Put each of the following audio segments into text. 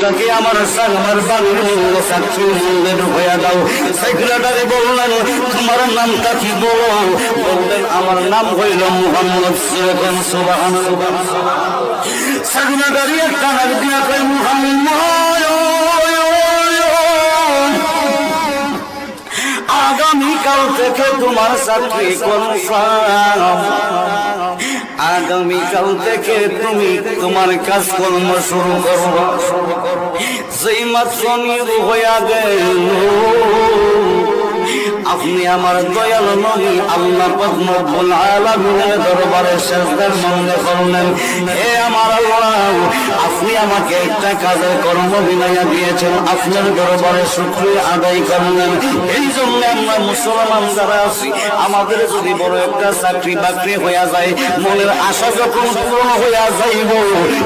লোকটাকে আমার বাড়ির সাক্ষী মূল্যে ঢুকাইয়া দাও। সেক্রেটারি বললেন তোমার নামটা কি? বললেন আমার নাম হইল মুহাম্মদ। সুবহানাল্লাহ। সেক্রেটারি একটা ডাক দিয়া কয় মুহাম্মদ, আগামীকাল থেকে তোমার চাকরি কনফার্ম। আগামীকাল থেকে তুমি তোমার কাজকর্ম শুরু করো। যেই মাত্র নিয়োগ হইয়া গেল, আপনি আমার দয়াল নবী আল্লাহ পাক রব্বুল আলামিনের দরবারে সিজদার মনে করলেন, হে আমার আল্লাহ, আপনি আমাকে একটা কাজের কর্ম বিনাইয়া দিয়েছেন, আপনার দরবারে শুকরিয়া আদায় করলেন। এই জন্য আমরা মুসলমান যারা আছি, আমাদের যদি বড় একটা চাকরি বাকরি হইয়া যায়, মনের আশা যখন পূর্ণ হইয়া যাইব,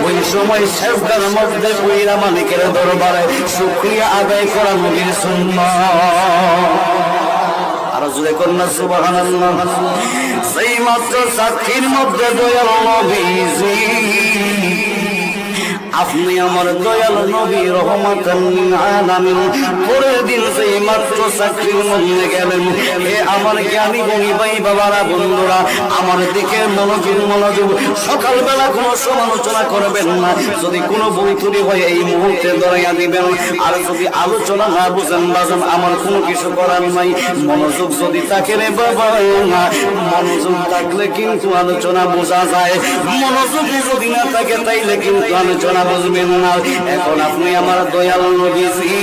ওই সময় সিজদার মধ্যে পইরা মালিকের দরবারে শুকরিয়া আদায় করা নবীর সুন্নাত। আরো জোরে কন্যা সুবহানাল্লাহ। সেই মাত্র সাক্ষীর মধ্যে দয়াল নবীজি, আপনি আমার দয়াল নবী রহমাতাল লিল আলামিন, পরের দিন সেই মাত্র চাকরির মধ্যে গেলেন। হে আমার জ্ঞানী গুণী ভাই বাবারা, বন্ধুরা, আমার দিকে মনোযোগ। সকালবেলা কোনো সমালোচনা করবেন না, যদি কোনো ভুল ত্রুটি হয় এই মুহূর্তে ধরাইয়া দিবেন। আর যদি আলোচনা না বুঝেন বাজন, আমার কোনো কিছু করার নাই। মনোযোগ যদি থাকে রে বাবা, মনোযোগ থাকলে কিন্তু আলোচনা বোঝা যায়, মনোযোগী যদি না থাকে তাইলে কিন্তু আলোচনা বুঝবেন না। এখন আপনি আমার দয়াল নবীজি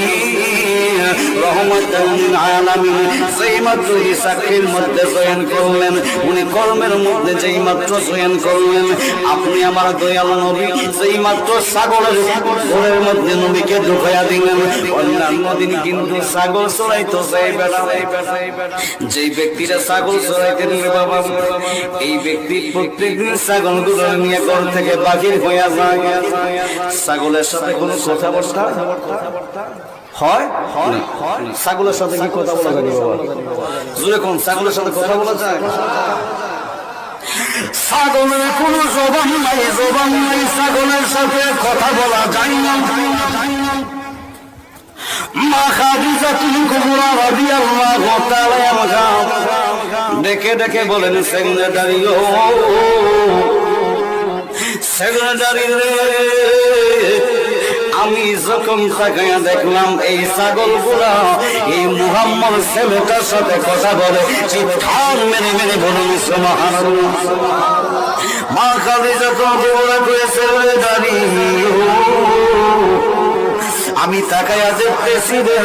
রহমাতাল লিল আলামিন যেই মাত্র এই চাকরির মধ্যে চয়ন করলেন, উনি কর্মের মধ্যে যেই মাত্র চয়ন করলেন, আপনি আমার দয়াল নবী যেই মাত্র ছাগলের ঘরের মধ্যে নবীকে ঢুকাইয়া দিলেন। অন্যান্য দিন কিন্তু ছাগল চড়াইতো সেই বেড়া, যেই ব্যক্তিরা ছাগল চড়াইতেন বাবা, এই ব্যক্তি প্রত্যেকদিন ছাগল গুলো নিয়ে ঘর থেকে বাহির হইয়া যায়। ছাগলের সাথে কোনো কথাবার্তা হয়? ছাগলের সাথে কি কথা বলা যায় বাবা? জোরে কোন ছাগলের সাথে কথা বলা যায়? ছাগলের কোনো জবান নাই, ছাগলের সাথে কথা বলা যায় না। মা খাদিজাতুল কুবরা রাদিয়াল্লাহু তাআলা আনহা ডেকে ডেকে বলেন, সেক্রেটারি ও সেক্রেটারি রে, আমি যখন তাকায়া দেখলাম এই ছাগলগুলা এই মুহাম্মদ ছেলেটার সাথে কথা বলে, চিৎকার মেরে মেরে বলুন সুবহানাল্লাহ। মা খাদিজা তো বলে কইছে, সেক্রেটারি আমি তাকায়া দেখতেছি রে,